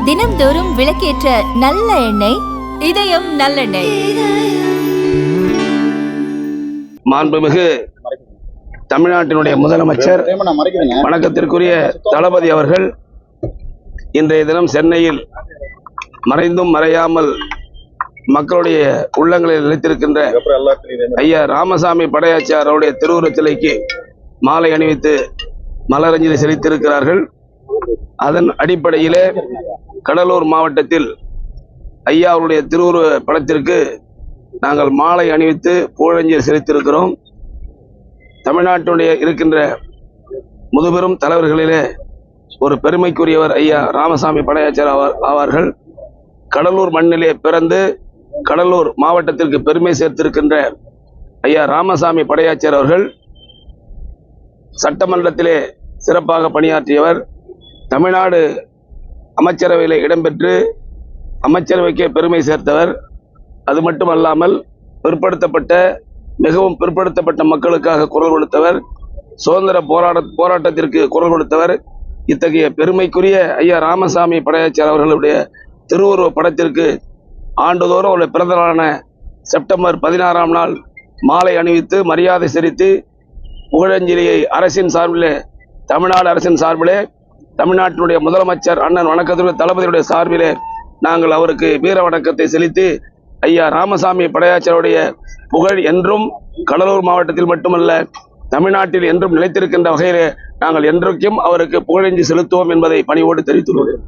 தினம்தோறும் விளக்கேற்ற நல்ல எண்ணெய் இதயம் நல்லெண்ணெய். மாண்புமிகு தமிழ்நாட்டினுடைய முதலமைச்சர் வணக்கத்திற்குரிய தளபதி அவர்கள் இன்றைய தினம் சென்னையில் மறைந்தும் மறையாமல் மக்களுடைய உள்ளங்களில் நிலைத்திருக்கின்ற ஐயா ராமசாமி படையாச்சியார் அவருடைய திருவுருவச் சிலைக்கு மாலை அணிவித்து மலரஞ்சலி செலுத்தியிருக்கிறார்கள். அதன் அடிப்படையிலே கடலூர் மாவட்டத்தில் ஐயா அவருடைய திருவுருவ படத்திற்கு நாங்கள் மாலை அணிவித்து புகழஞ்சலி செலுத்தியிருக்கிறோம். தமிழ்நாட்டினுடைய இருக்கின்ற முதுபெரும் தலைவர்களிலே ஒரு பெருமைக்குரியவர் ஐயா ராமசாமி படையாச்சியார் ஆவார்கள். கடலூர் மண்ணிலே பிறந்து கடலூர் மாவட்டத்திற்கு பெருமை சேர்த்திருக்கின்ற ஐயா ராமசாமி படையாச்சியார் அவர்கள் சட்டமன்றத்திலே சிறப்பாக பணியாற்றியவர். தமிழ்நாடு அமைச்சரவையில் இடம்பெற்று அமைச்சரவைக்கே பெருமை சேர்த்தவர். அது மட்டுமல்லாமல் மிகவும் பிற்படுத்தப்பட்ட மக்களுக்காக குரல் கொடுத்தவர். சுதந்திர போராட்டத்திற்கு குரல் கொடுத்தவர். இத்தகைய பெருமைக்குரிய ஐயா ராமசாமி படையாச்சியார் அவர்களுடைய திருவுருவ படத்திற்கு ஆண்டுதோறும் அவருடைய பிறந்த நாளான செப்டம்பர் 16ஆம் நாள் மாலை அணிவித்து மரியாதை செலுத்தி புகழஞ்சலியை அரசின் சார்பிலே, தமிழ்நாடு அரசின் சார்பிலே, தமிழ்நாட்டினுடைய முதலமைச்சர் அண்ணன் வணக்கத்திற்கு தளபதியுடைய சார்பிலே நாங்கள் அவருக்கு வீர வணக்கத்தை செலுத்தி ஐயா ராமசாமி படையாச்சியாருடைய புகழ் என்றும் கடலூர் மாவட்டத்தில் மட்டுமல்ல தமிழ்நாட்டில் என்றும் நிலைத்திருக்கின்ற வகையிலே நாங்கள் என்றைக்கும் அவருக்கு புகழஞ்சலி செலுத்துவோம் என்பதை பணிவோடு தெரிவித்துள்ளோம்.